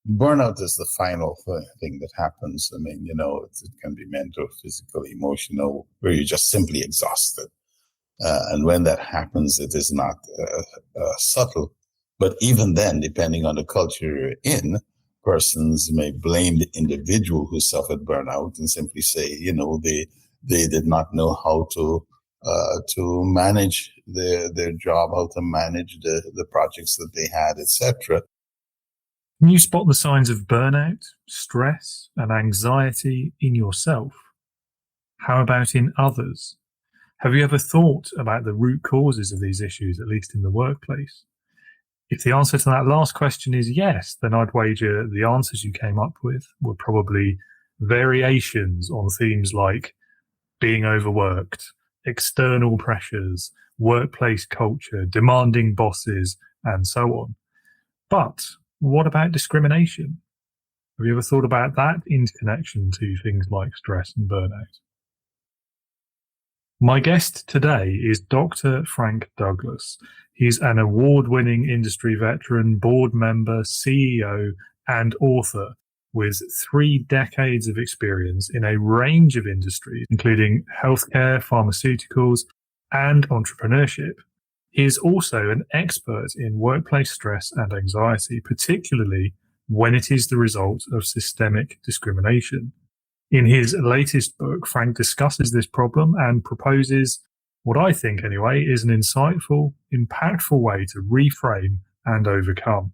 Burnout is the final thing that happens. I mean, it can be mental, physical, emotional, where you're just simply exhausted. And when that happens, it is not subtle. But even then, depending on the culture you're in, persons may blame the individual who suffered burnout and simply say, they did not know how to manage their job, how to manage the projects that they had, etc. Can you spot the signs of burnout, stress, and anxiety in yourself? How about in others? Have you ever thought about the root causes of these issues, at least in the workplace? If the answer to that last question is yes, then I'd wager the answers you came up with were probably variations on themes like being overworked, external pressures, workplace culture, demanding bosses, and so on. But what about discrimination? Have you ever thought about that interconnection to things like stress and burnout? My guest today is Dr. Frank Douglas. He's an award-winning industry veteran, board member, CEO, and author with 3 decades of experience in a range of industries, including healthcare, pharmaceuticals, and entrepreneurship. He is also an expert in workplace stress and anxiety, particularly when it is the result of systemic discrimination. In his latest book, Frank discusses this problem and proposes what I think, anyway, is an insightful, impactful way to reframe and overcome.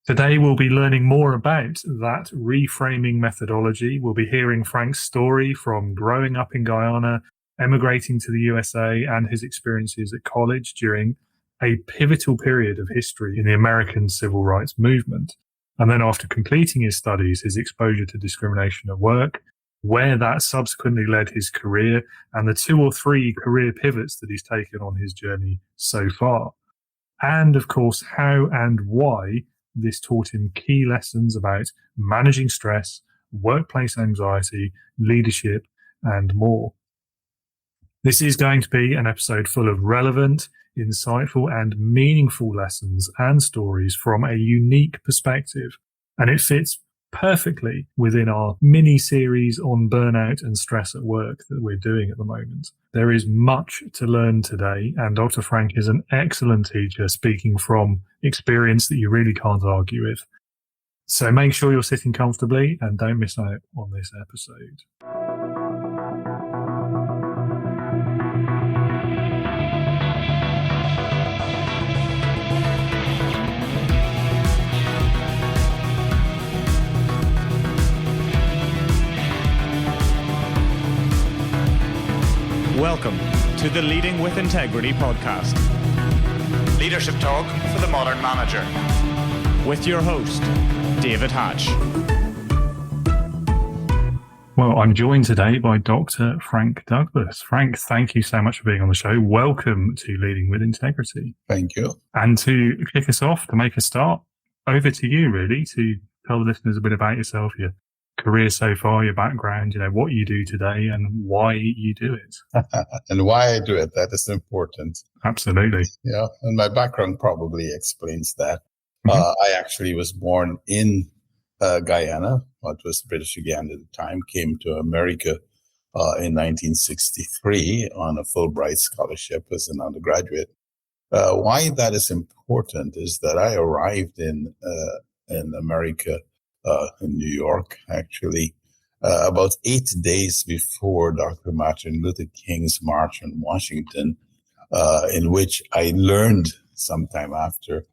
Today, we'll be learning more about that reframing methodology. We'll be hearing Frank's story from growing up in Guyana, emigrating to the USA, and his experiences at college during a pivotal period of history in the American civil rights movement. And then after completing his studies, his exposure to discrimination at work, where that subsequently led his career, and the 2 or 3 career pivots that he's taken on his journey so far. And of course, how and why this taught him key lessons about managing stress, workplace anxiety, leadership, and more. This is going to be an episode full of relevant, insightful, and meaningful lessons and stories from a unique perspective, and it fits perfectly within our mini-series on burnout and stress at work that we're doing at the moment. There is much to learn today, and Dr. Frank is an excellent teacher speaking from experience that you really can't argue with. So make sure you're sitting comfortably and don't miss out on this episode. Welcome to the Leading with Integrity podcast. Leadership talk for the modern manager. With your host, David Hatch. Well, I'm joined today by Dr. Frank Douglas. Frank, thank you so much for being on the show. Welcome to Leading with Integrity. Thank you. And to kick us off, to make a start, over to you really to tell the listeners a bit about yourself, your career so far, your background, what you do today and why you do it. And why I do it, that is important. Absolutely. Yeah, and my background probably explains that. I actually was born in Guyana, what was British Guyana at the time, came to America in 1963 on a Fulbright scholarship as an undergraduate. Why that is important is that I arrived in America, in New York, actually, about 8 days before Dr. Martin Luther King's March on Washington, in which I learned sometime after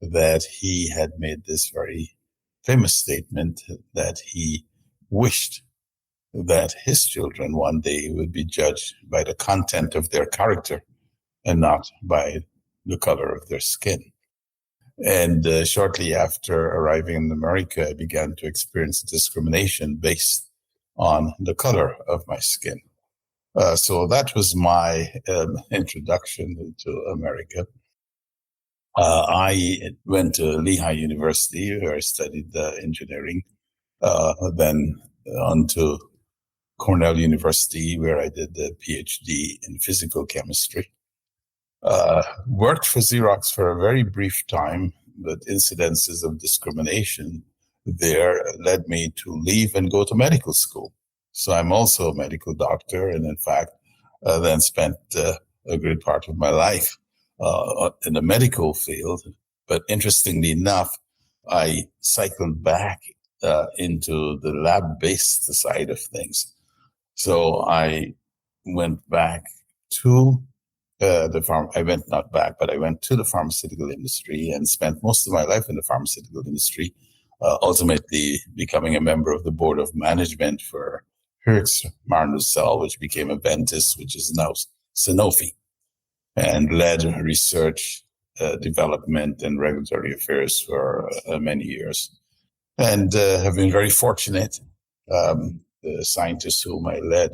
that he had made this very famous statement that he wished that his children one day would be judged by the content of their character and not by the color of their skin. And shortly after arriving in America, I began to experience discrimination based on the color of my skin. So that was my introduction to America. I went to Lehigh University, where I studied engineering, then on to Cornell University, where I did the PhD in physical chemistry. Worked for Xerox for a very brief time, but incidences of discrimination there led me to leave and go to medical school. So I'm also a medical doctor, and in fact, then spent a great part of my life in the medical field. But interestingly enough, I cycled back into the lab-based side of things. So I went back to I went not back, but I went to the pharmaceutical industry and spent most of my life in the pharmaceutical industry, ultimately becoming a member of the board of management for Herx Marnucel, which became Aventis, which is now Sanofi, and led research, development, and regulatory affairs for many years. And have been very fortunate. The scientists whom I led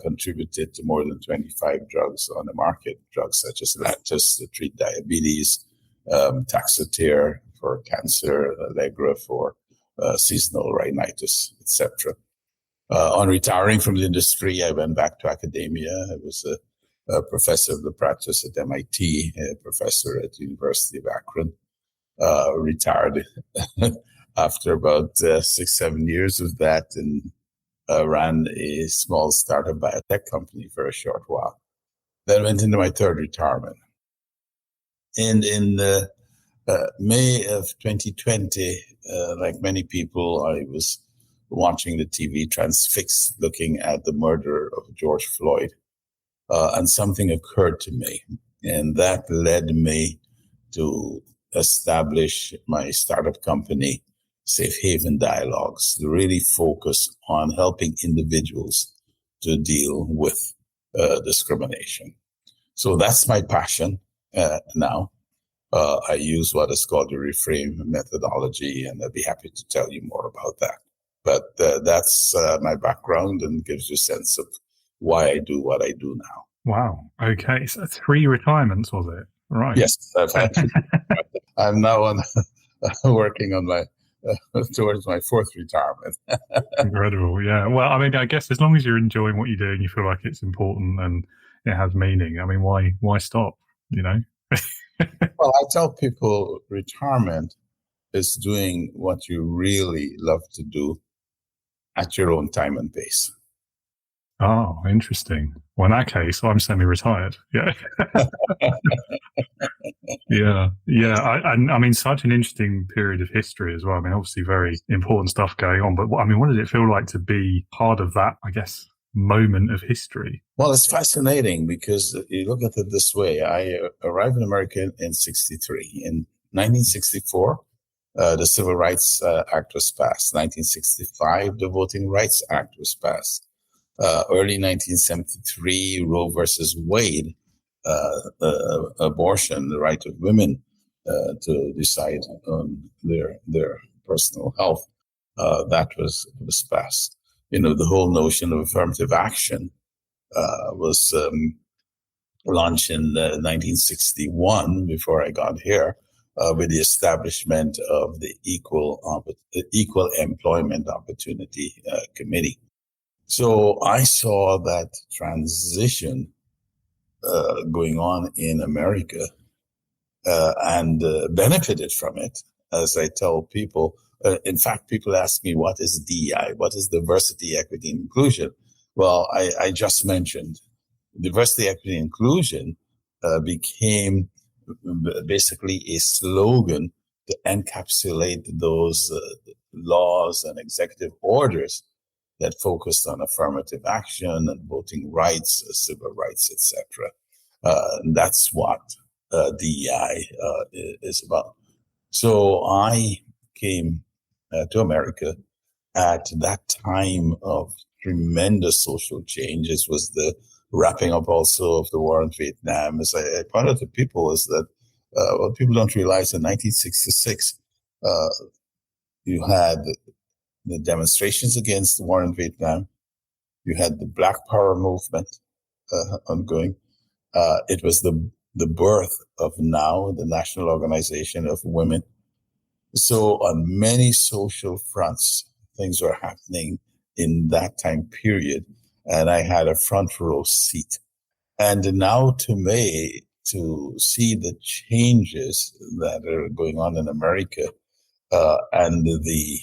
contributed to more than 25 drugs on the market, drugs such as Lactus to treat diabetes, Taxotere for cancer, Allegra for seasonal rhinitis, etc. On retiring from the industry, I went back to academia. I was a professor of the practice at MIT, a professor at the University of Akron. Retired after about 6-7 years of that, and ran a small startup biotech company for a short while. Then went into my third retirement. And in May of 2020, like many people, I was watching the TV transfixed, looking at the murder of George Floyd. And something occurred to me, and that led me to establish my startup company, Safe Haven Dialogues, to really focus on helping individuals to deal with discrimination. So that's my passion now. I use what is called the Reframe methodology, and I'd be happy to tell you more about that. But that's my background and gives you a sense of why I do what I do now. Wow. Okay. So 3 retirements, was it? Right. Yes. I'm now working on my towards my 4th retirement. Incredible. Yeah. Well, I mean, I guess as long as you're enjoying what you do and you feel like it's important and it has meaning, I mean, why stop, you know? Well, I tell people retirement is doing what you really love to do at your own time and pace. Oh, interesting. Well, in that case, I'm semi-retired. Yeah. Yeah. I mean, such an interesting period of history as well. I mean, obviously very important stuff going on, but I mean, what did it feel like to be part of that, I guess, moment of history? Well, it's fascinating because you look at it this way. I arrived in America in 1963. In 1964, the Civil Rights Act was passed. 1965, the Voting Rights Act was passed. Early 1973, Roe versus Wade, abortion, the right of women to decide on their personal health, that was passed. You know, the whole notion of affirmative action was launched in 1961, before I got here, with the establishment of the Equal Employment Opportunity Committee. So I saw that transition going on in America and benefited from it. As I tell people, in fact, people ask me, what is DEI? What is diversity, equity, and inclusion? Well, I just mentioned diversity, equity, and inclusion became basically a slogan to encapsulate those laws and executive orders that focused on affirmative action and voting rights, civil rights, etc. That's what DEI is about. So I came to America at that time of tremendous social change. This was the wrapping up also of the war in Vietnam. As I pointed to people, is that what people don't realize, in 1966, you had the demonstrations against the war in Vietnam. You had the Black Power movement ongoing. It was the birth of NOW, the National Organization of Women. So on many social fronts, things were happening in that time period, and I had a front row seat. And now to me, to see the changes that are going on in America, and the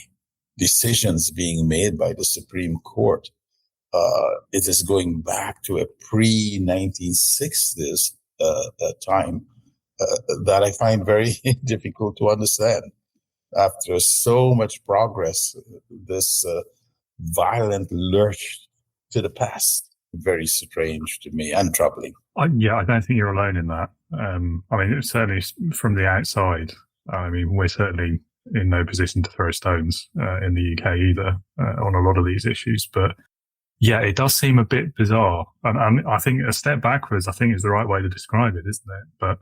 decisions being made by the Supreme Court, it is going back to a pre-1960s time that I find very difficult to understand. After so much progress, this violent lurch to the past, very strange to me and troubling. I don't think you're alone in that. I mean, certainly from the outside, I mean, we're certainly in no position to throw stones in the UK either on a lot of these issues. But yeah, it does seem a bit bizarre. And I think a step backwards, I think is the right way to describe it, isn't it? But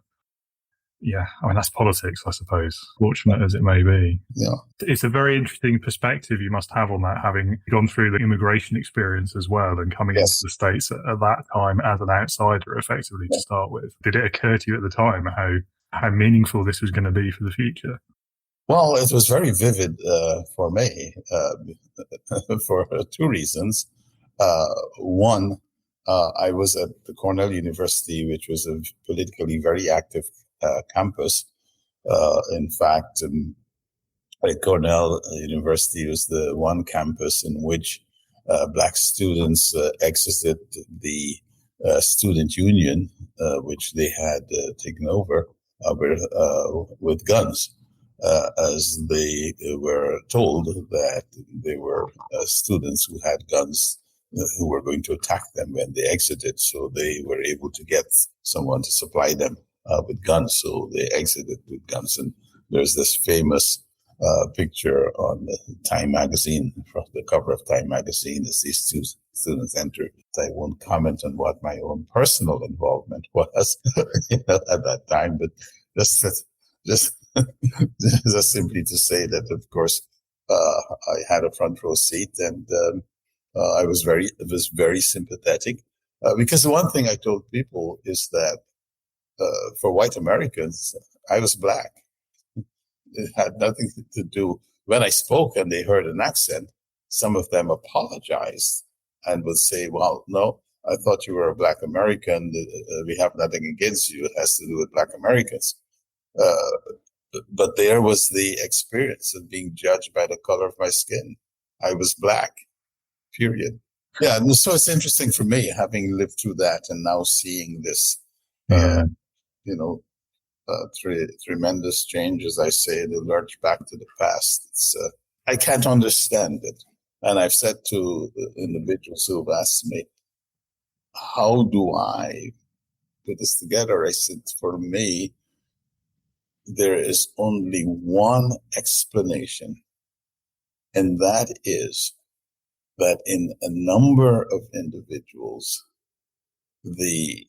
yeah, I mean, that's politics, I suppose, fortunate as it may be. Yeah. It's a very interesting perspective you must have on that, having gone through the immigration experience as well and coming into the States at that time as an outsider, effectively, to start with. Did it occur to you at the time how meaningful this was going to be for the future? Well, it was very vivid for me for two reasons. One, I was at the Cornell University, which was a politically very active campus. In fact, Cornell University was the one campus in which Black students exited the student union, which they had taken over with guns, as they were told that they were students who had guns who were going to attack them when they exited. So they were able to get someone to supply them with guns. So they exited with guns. And there's this famous picture on Time magazine, from the cover of Time magazine, as these two students entered. I won't comment on what my own personal involvement was at that time, but just simply to say that, of course, I had a front row seat, and I was very sympathetic, because the one thing I told people is that for white Americans, I was Black. It had nothing to do. When I spoke and they heard an accent, some of them apologized and would say, "Well, no, I thought you were a Black American. We have nothing against you. It has to do with Black Americans." But there was the experience of being judged by the color of my skin. I was Black, period. Yeah, and so it's interesting for me, having lived through that and now seeing this, tremendous change, as I say, the lurch back to the past. I can't understand it. And I've said to individuals who have asked me, how do I put this together? I said, for me, there is only one explanation, and that is that in a number of individuals, the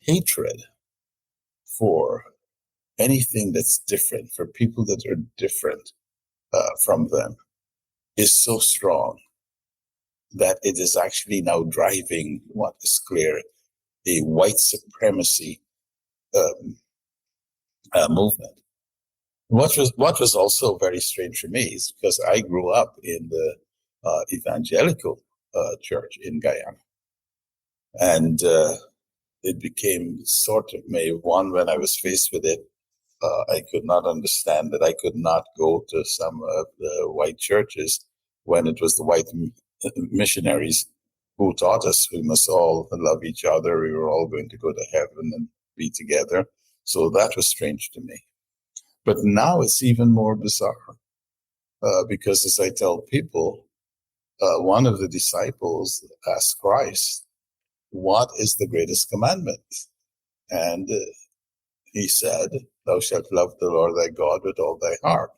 hatred for anything that's different, for people that are different from them, is so strong that it is actually now driving what is clear a white supremacy movement. What was also very strange for me is because I grew up in the evangelical church in Guyana, and it became sort of one when I was faced with it. I could not understand that I could not go to some of the white churches when it was the white missionaries who taught us we must all love each other. We were all going to go to heaven and be together. So that was strange to me. But now it's even more bizarre because, as I tell people, one of the disciples asked Christ, "What is the greatest commandment?" And he said, "Thou shalt love the Lord thy God with all thy heart."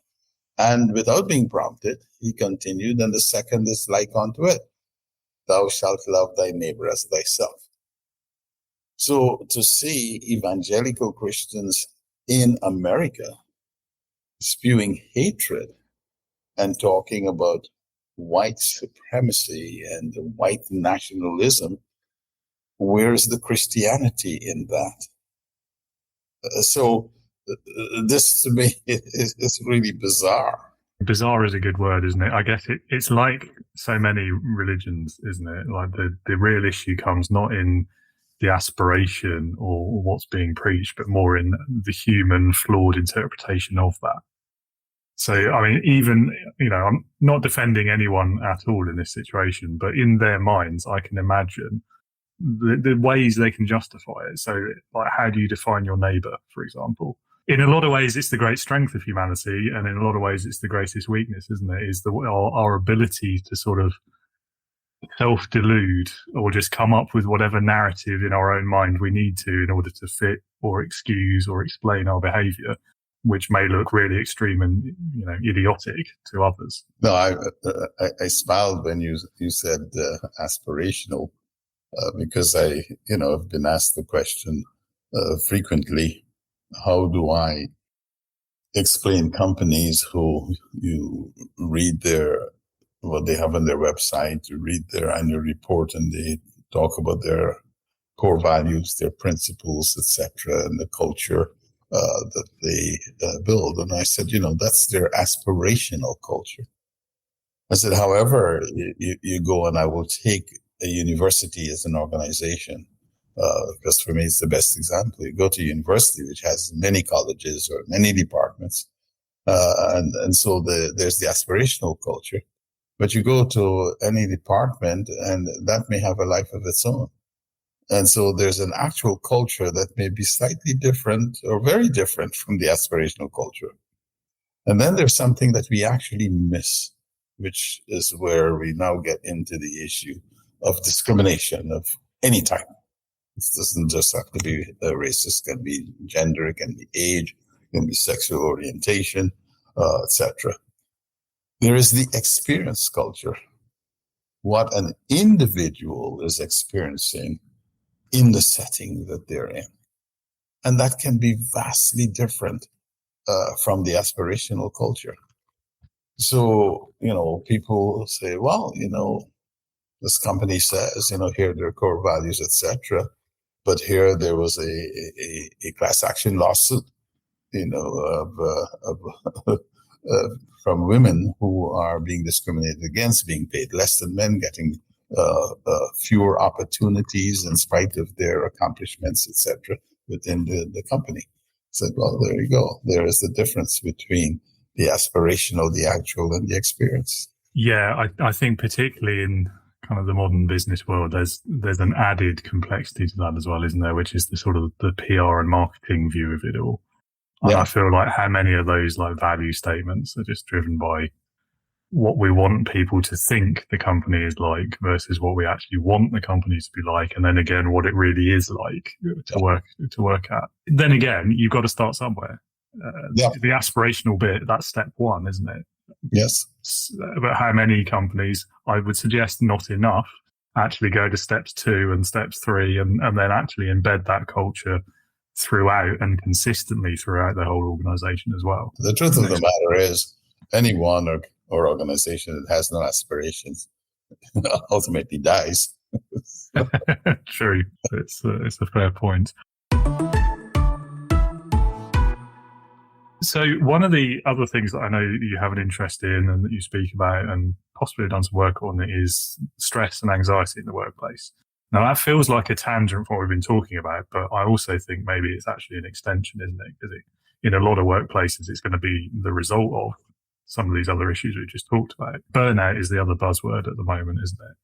And without being prompted, he continued, and the second is like unto it, "Thou shalt love thy neighbor as thyself." So to see evangelical Christians in America spewing hatred and talking about white supremacy and white nationalism, where's the Christianity in that? So this to me is really bizarre. Bizarre is a good word, isn't it? I guess it's like so many religions, isn't it? Like the real issue comes not in the aspiration or what's being preached, but more in the human flawed interpretation of that. So, I mean, even, I'm not defending anyone at all in this situation, but in their minds, I can imagine the ways they can justify it. So, like, how do you define your neighbor, for example? In a lot of ways, it's the great strength of humanity, and in a lot of ways, it's the greatest weakness, isn't it? Is our ability to sort of self-delude or just come up with whatever narrative in our own mind we need to in order to fit or excuse or explain our behavior, which may look really extreme and idiotic to others. No, I smiled when you said aspirational, because I have been asked the question frequently: how do I explain companies who you read what they have on their website, you read their annual report, and they talk about their core values, their principles, etc., and the culture that they build. And I said, that's their aspirational culture. I said, however, you go, and I will take a university as an organization, because for me, it's the best example. You go to a university, which has many colleges or many departments, and so there's the aspirational culture. But you go to any department, and that may have a life of its own. And so there's an actual culture that may be slightly different or very different from the aspirational culture. And then there's something that we actually miss, which is where we now get into the issue of discrimination of any type. It doesn't just have to be racist, it can be gender, it can be age, it can be sexual orientation, etc. There is the experience culture, what an individual is experiencing in the setting that they're in. And that can be vastly different from the aspirational culture. So, people say, well, this company says, here are their core values, etc. But here there was a class action lawsuit, from women who are being discriminated against, being paid less than men, getting fewer opportunities in spite of their accomplishments, etc., within the company. I said, well, there you go. There is the difference between the aspirational, the actual, and the experience. Yeah, I think particularly in kind of the modern business world, there's an added complexity to that as well, isn't there? Which is the sort of the PR and marketing view of it all. And I feel like how many of those like value statements are just driven by what we want people to think the company is like versus what we actually want the company to be like, and then again what it really is like to work at. Then again, you've got to start somewhere. The aspirational bit, that's step one, isn't it? Yes. But how many companies, I would suggest not enough, actually go to steps 2 and steps 3 and then actually embed that culture throughout and consistently throughout the whole organization as well. The truth of the matter is, anyone or organization that has no aspirations ultimately dies. True. It's a fair point. So one of the other things that I know you have an interest in and that you speak about and possibly done some work on is stress and anxiety in the workplace. Now, that feels like a tangent from what we've been talking about, but I also think maybe it's actually an extension, isn't it? Because in a lot of workplaces, it's going to be the result of some of these other issues we just talked about. Burnout is the other buzzword at the moment, isn't it?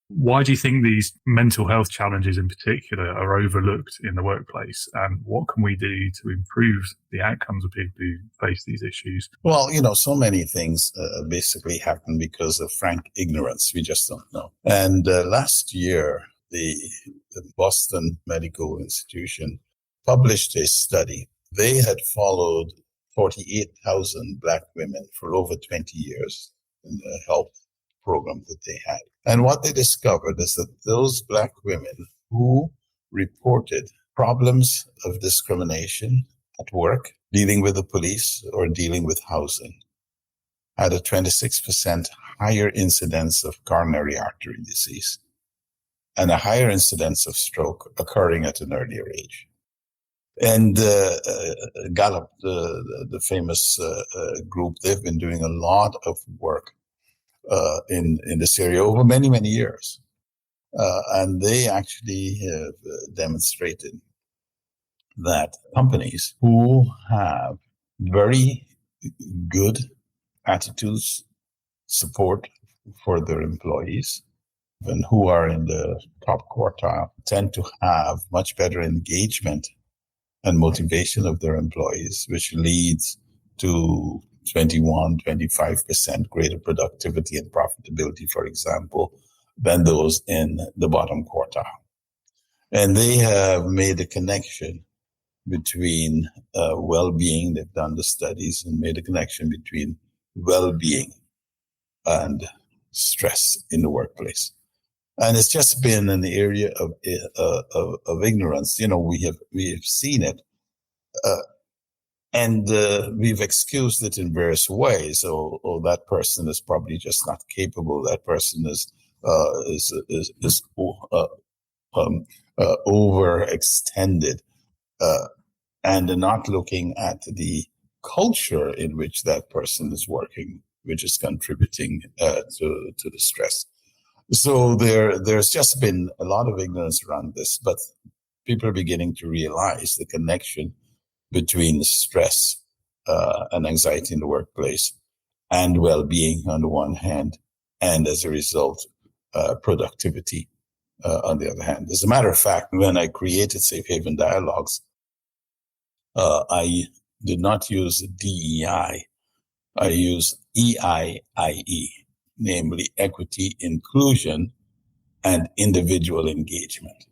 Why do you think these mental health challenges in particular are overlooked in the workplace? And what can we do to improve the outcomes of people who face these issues? Well, so many things basically happen because of frank ignorance. We just don't know. And last year, the Boston Medical Institution published a study. They had followed 48,000 Black women for over 20 years in the health program that they had. And what they discovered is that those Black women who reported problems of discrimination at work, dealing with the police or dealing with housing, had a 26% higher incidence of coronary artery disease and a higher incidence of stroke occurring at an earlier age. And Gallup, the famous group, they've been doing a lot of work in this area over many, many years. And they actually have demonstrated that companies who have very good attitudes, support for their employees, and who are in the top quartile tend to have much better engagement and motivation of their employees, which leads to 25% greater productivity and profitability, for example, than those in the bottom quartile. And they have made a connection between well-being. They've done the studies and made a connection between well-being and stress in the workplace. And it's just been an area of ignorance. We have seen it, and we've excused it in various ways. Oh, that person is probably just not capable. That person is overextended, and not looking at the culture in which that person is working, which is contributing to the stress. So there's just been a lot of ignorance around this, but people are beginning to realize the connection between stress and anxiety in the workplace and well-being on the one hand, and as a result, productivity on the other hand. As a matter of fact, when I created Safe Haven Dialogues, I did not use DEI. I used EIIE, namely equity, inclusion, and individual engagement.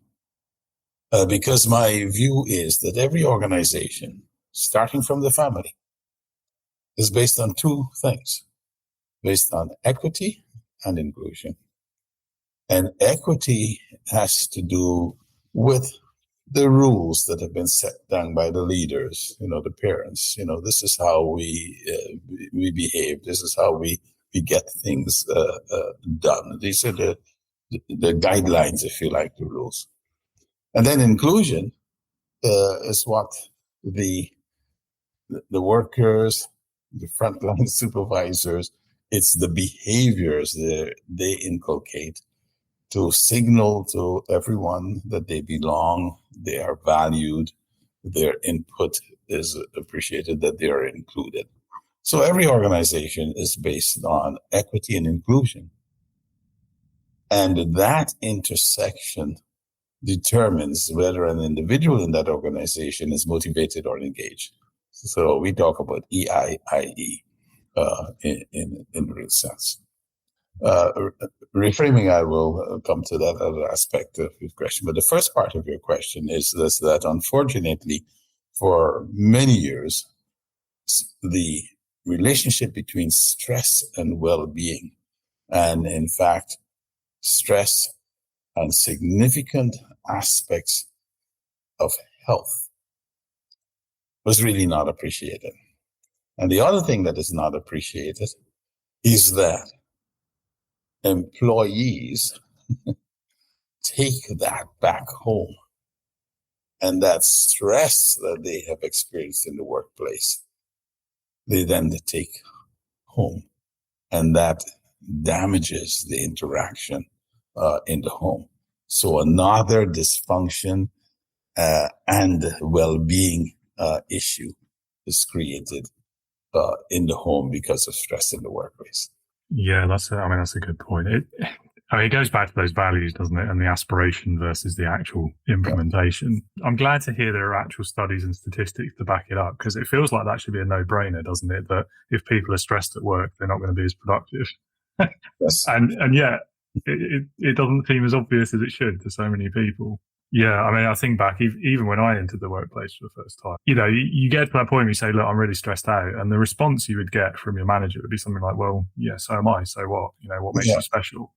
Because my view is that every organization, starting from the family, is based on two things, based on equity and inclusion. And equity has to do with the rules that have been set down by the leaders, the parents. This is how we behave. This is how we get things done. These are the guidelines, if you like, the rules. And then inclusion is what the workers, the frontline supervisors, it's the behaviors they inculcate to signal to everyone that they belong, they are valued, their input is appreciated, that they are included. So every organization is based on equity and inclusion. And that intersection determines whether an individual in that organization is motivated or engaged. So we talk about EIIE in the real sense. Reframing, I will come to that other aspect of your question. But the first part of your question is that unfortunately, for many years, the relationship between stress and well-being, and in fact, stress and significant aspects of health, was really not appreciated. And the other thing that is not appreciated is that employees take that back home, and that stress that they have experienced in the workplace, they then take home, and that damages the interaction in the home. So another dysfunction and well-being issue is created in the home because of stress in the workplace. Yeah, that's a good point. It goes back to those values, doesn't it? And the aspiration versus the actual implementation. Yeah. I'm glad to hear there are actual studies and statistics to back it up, because it feels like that should be a no-brainer, doesn't it? That if people are stressed at work, they're not going to be as productive. Yes. And yet, it doesn't seem as obvious as it should to so many people. Yeah, I think back, even when I entered the workplace for the first time, you get to that point where you say, look, I'm really stressed out. And the response you would get from your manager would be something like, well, yeah, so am I. So what? What makes you special?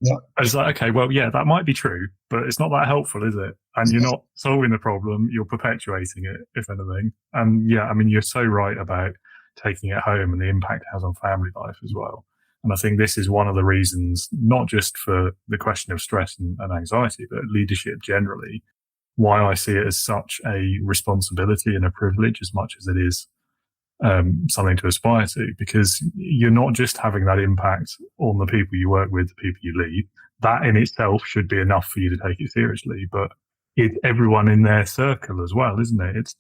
Yeah. I was like, okay, well, yeah, that might be true, but it's not that helpful, is it? And you're not solving the problem, you're perpetuating it, if anything. And yeah, you're so right about taking it home and the impact it has on family life as well. And I think this is one of the reasons, not just for the question of stress and anxiety, but leadership generally, why I see it as such a responsibility and a privilege as much as it is something to aspire to, because you're not just having that impact on the people you work with, the people you lead. That in itself should be enough for you to take it seriously, but everyone in their circle as well, isn't it?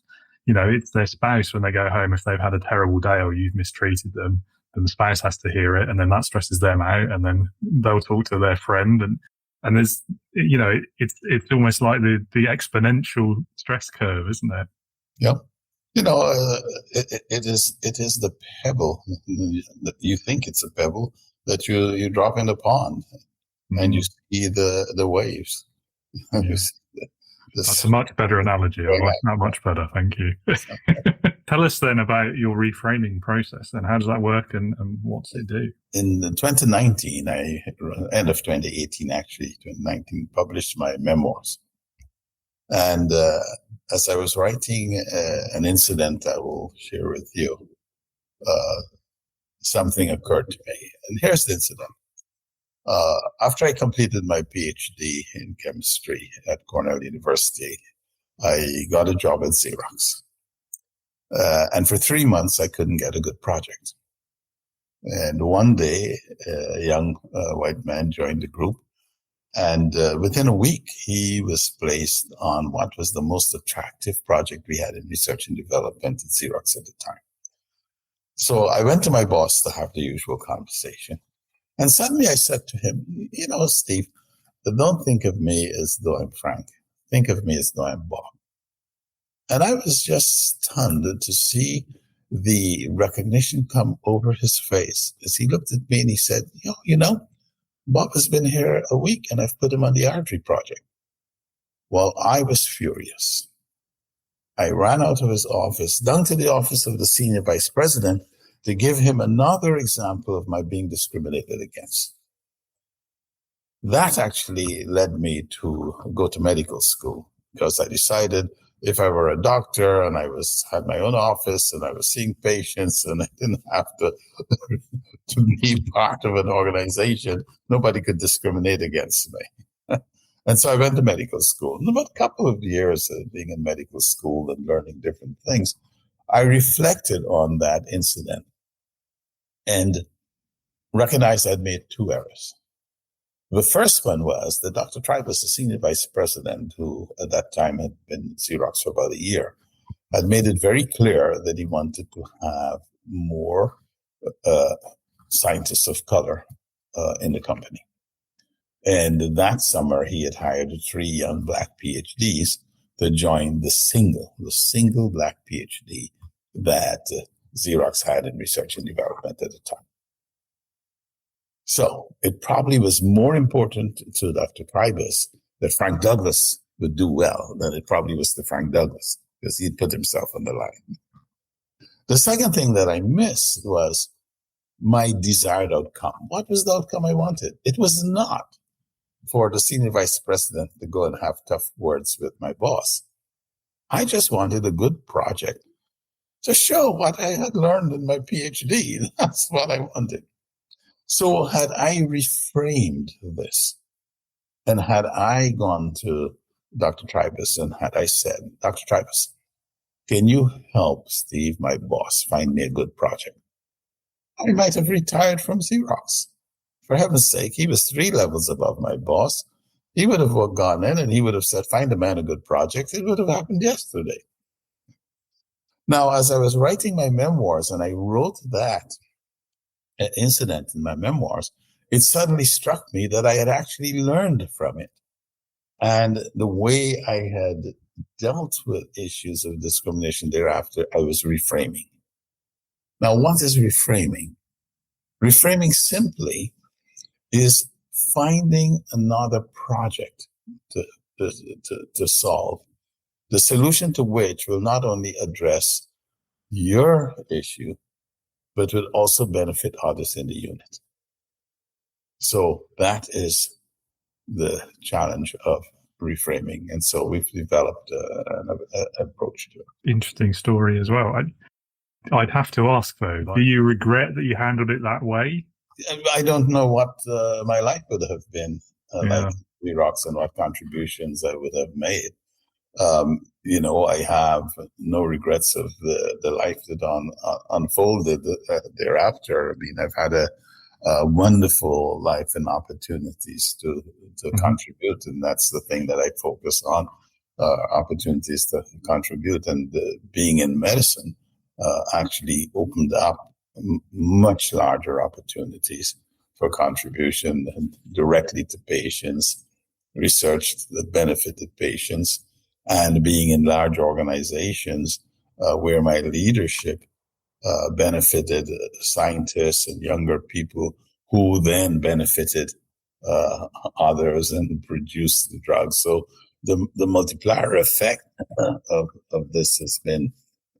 it's their spouse when they go home, if they've had a terrible day or you've mistreated them, and the spouse has to hear it, and then that stresses them out, and then they'll talk to their friend, and there's, it's almost like the exponential stress curve, isn't there? Yep. It is the pebble that you think it's a pebble that you drop in the pond, and you see the waves. Yeah. That's a much better analogy. I like that much better. Thank you. Tell us then about your reframing process and how does that work and what's it do? In 2019, end of 2018, actually, 2019, published my memoirs. And as I was writing an incident I will share with you, something occurred to me. And here's the incident. After I completed my PhD in chemistry at Cornell University, I got a job at Xerox. And for 3 months, I couldn't get a good project. And one day, a young white man joined the group. And within a week, he was placed on what was the most attractive project we had in research and development at Xerox at the time. So I went to my boss to have the usual conversation. And suddenly I said to him, Steve, don't think of me as though I'm Frank. Think of me as though I'm Bob. And I was just stunned to see the recognition come over his face as he looked at me and he said, Bob has been here a week and I've put him on the artery project. Well, I was furious. I ran out of his office, down to the office of the senior vice president, to give him another example of my being discriminated against. That actually led me to go to medical school because I decided if I were a doctor and I had my own office and I was seeing patients and I didn't have to be part of an organization, nobody could discriminate against me. And so I went to medical school. And about a couple of years of being in medical school and learning different things, I reflected on that incident and recognized I'd made 2 errors. The first one was that Dr. Tribus, the senior vice president, who at that time had been at Xerox for about a year, had made it very clear that he wanted to have more scientists of color in the company. And that summer, he had hired 3 young Black PhDs to join the single Black PhD that Xerox had in research and development at the time. So it probably was more important to Dr. Tribus that Frank Douglas would do well than it probably was to Frank Douglas because he'd put himself on the line. The second thing that I missed was my desired outcome. What was the outcome I wanted? It was not for the senior vice president to go and have tough words with my boss. I just wanted a good project to show what I had learned in my PhD. That's what I wanted. So had I reframed this and had I gone to Dr. Tribus and had I said, Dr. Tribus, can you help Steve, my boss, find me a good project? I might have retired from Xerox. For heaven's sake, he was 3 levels above my boss. He would have gone in and he would have said, find a man a good project. It would have happened yesterday. Now, as I was writing my memoirs and I wrote that incident in my memoirs, it suddenly struck me that I had actually learned from it. And the way I had dealt with issues of discrimination thereafter, I was reframing. Now, what is reframing? Reframing simply is finding another project to solve, the solution to which will not only address your issue, but will also benefit others in the unit. So that is the challenge of reframing. And so we've developed an approach to it. Interesting story as well. I'd have to ask, though, do you regret that you handled it that way? I don't know what my life would have been like Xerox and what contributions I would have made. I have no regrets of the life that unfolded thereafter. I mean, I've had a wonderful life and opportunities to contribute, and that's the thing that I focus on. opportunities to contribute. And being in medicine actually opened up much larger opportunities for contribution directly to patients, research that benefited patients, and being in large organizations where my leadership benefited scientists and younger people who then benefited others and produced the drugs. So the multiplier effect of this has been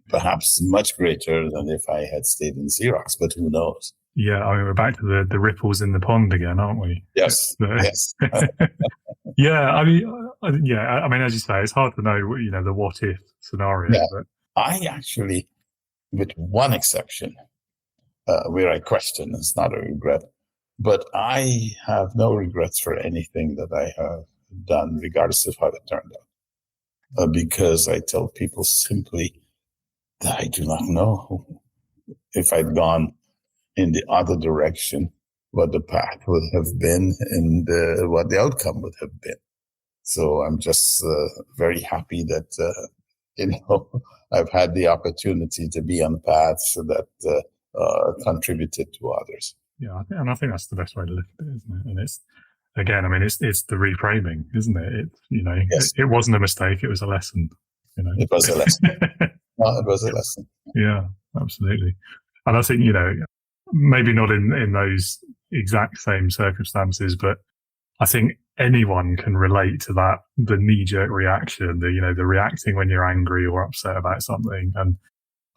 perhaps much greater than if I had stayed in Xerox, but who knows? Yeah, I mean, we're back to the ripples in the pond again, aren't we? Yes, yes. Yeah, I mean, as you say, it's hard to know, the what if scenario. Yeah. But I actually, with one exception, where I question, it's not a regret, but I have no regrets for anything that I have done, regardless of how it turned out, because I tell people simply that I do not know if I'd gone in the other direction, what the path would have been and what the outcome would have been. So I'm just very happy that, I've had the opportunity to be on paths that contributed to others. Yeah, I think that's the best way to look at it, isn't it? And it's, again, I mean, it's the reframing, isn't it? Yes. It wasn't a mistake; it was a lesson. It was a lesson. Well, it was a lesson. Yeah, absolutely. And I think maybe not in those exact same circumstances, but I think anyone can relate to that, the knee-jerk reaction, the reacting when you're angry or upset about something. And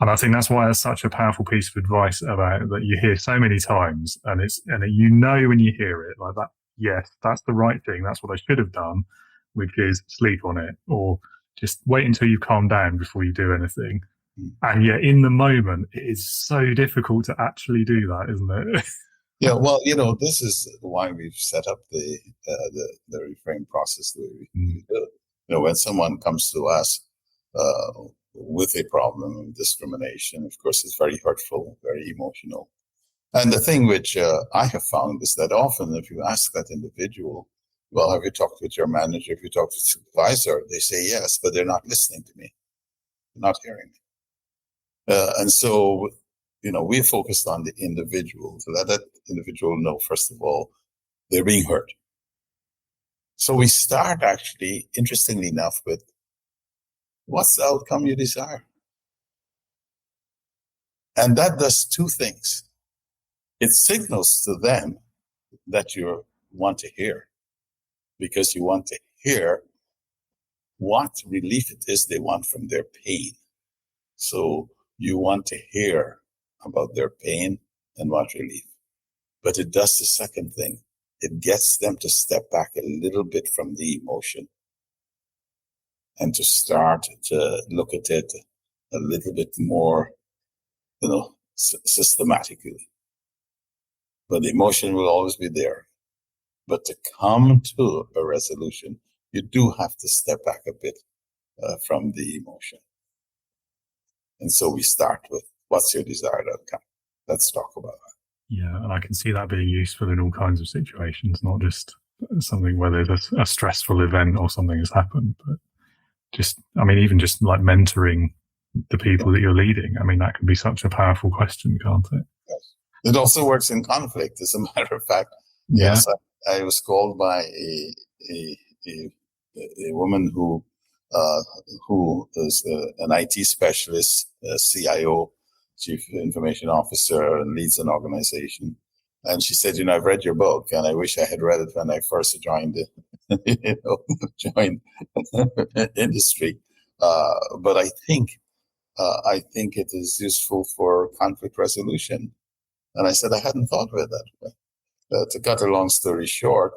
I think that's why it's such a powerful piece of advice about that you hear so many times, and when you hear it like that, yes, that's the right thing. That's what I should have done, which is sleep on it, or just wait until you calm down before you do anything. And yet in the moment, it is so difficult to actually do that, isn't it? Yeah, well, this is why we've set up the reframe process the way we do. When someone comes to us with a problem of discrimination, of course, it's very hurtful, very emotional. And the thing which I have found is that often if you ask that individual, well, have you talked with your manager? Have you talked with your supervisor? They say yes, but they're not listening to me. They're not hearing me. And so, we're focused on the individual to let that individual know, first of all, they're being hurt. So we start actually, interestingly enough, with what's the outcome you desire? And that does two things. It signals to them that you want to hear, because you want to hear what relief it is they want from their pain. So you want to hear about their pain and what relief. But it does the second thing. It gets them to step back a little bit from the emotion and to start to look at it a little bit more, systematically. But the emotion will always be there. But to come to a resolution, you do have to step back a bit from the emotion. And so we start with, what's your desired outcome? Let's talk about that. Yeah, and I can see that being useful in all kinds of situations, not just something where there's a stressful event or something has happened, but even just like mentoring the people that you're leading. I mean, that can be such a powerful question, can't it? Yes. It also works in conflict, as a matter of fact. Yeah. Yes, I was called by a woman who is an IT specialist, CIO, Chief Information Officer, and leads an organization. And she said, I've read your book, and I wish I had read it when I first joined industry. But I think it is useful for conflict resolution. And I said, I hadn't thought of it that way. To cut a long story short,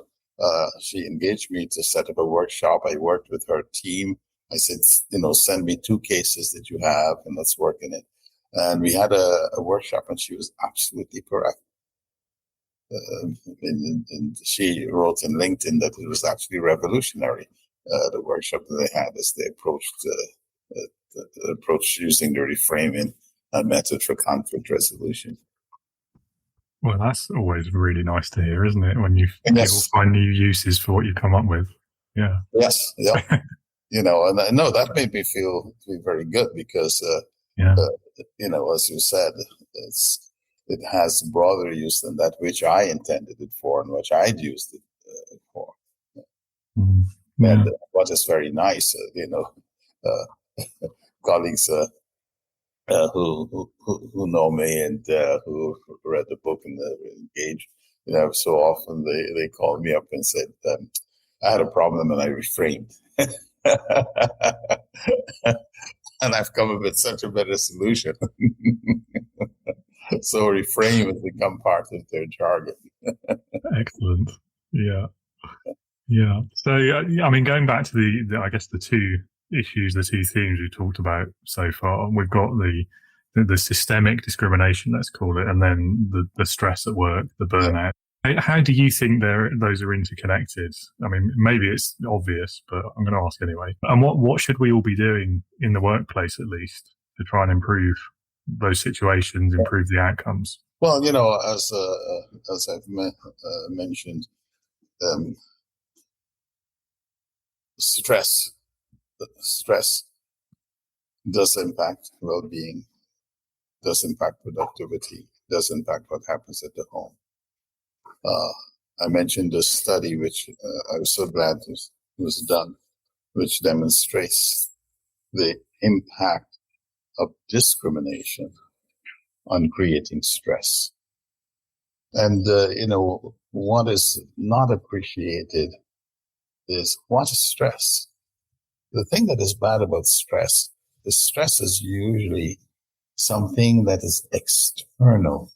she engaged me to set up a workshop. I worked with her team. I said, send me 2 cases that you have, and let's work in it. And we had a workshop, and she was absolutely correct. And she wrote in LinkedIn that it was actually revolutionary, the workshop that they had, as they approached the approach using the reframing method for conflict resolution. Well, that's always really nice to hear, isn't it? When people Yes. find new uses for what you come up with. Yeah. Yes. Yeah. and no, that made me feel very good because, as you said, it has broader use than that which I intended it for and which I'd used it for. And what is very nice, colleagues who know me and who read the book and engaged, so often they called me up and said, I had a problem and I reframed. And I've come up with such a better solution. So reframe has become part of their jargon. Excellent. Yeah. Yeah. So, going back to the two issues, the two themes we talked about so far, we've got the systemic discrimination, let's call it, and then the stress at work, the burnout. Yeah. How do you think those are interconnected? Maybe it's obvious, but I'm going to ask anyway. And what should we all be doing in the workplace, at least, to try and improve those situations, improve the outcomes? Well, as I've mentioned, stress does impact well-being, does impact productivity, does impact what happens at the home. I mentioned a study which I was so glad was done, which demonstrates the impact of discrimination on creating stress. And, what is not appreciated is what is stress. The thing that is bad about stress is usually something that is external,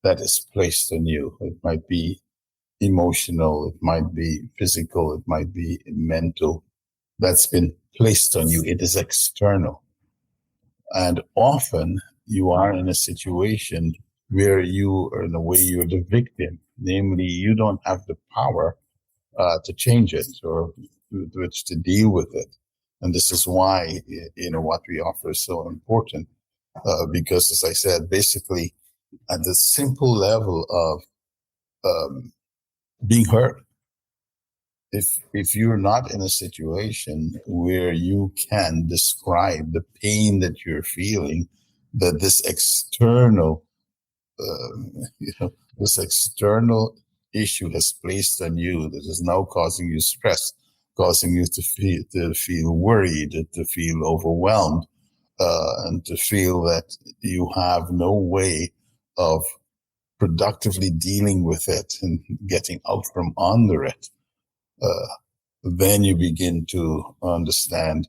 that is placed on you. It might be emotional, it might be physical, it might be mental. That's been placed on you. It is external. And often you are in a situation where you are, in a way, you're the victim. Namely, you don't have the power to change it or which to deal with it. And this is why, what we offer is so important. Because, as I said, basically, at the simple level of being heard, if you're not in a situation where you can describe the pain that you're feeling, that this external issue has placed on you, that is now causing you stress, causing you to feel worried, to feel overwhelmed, and to feel that you have no way of productively dealing with it and getting out from under it. Then you begin to understand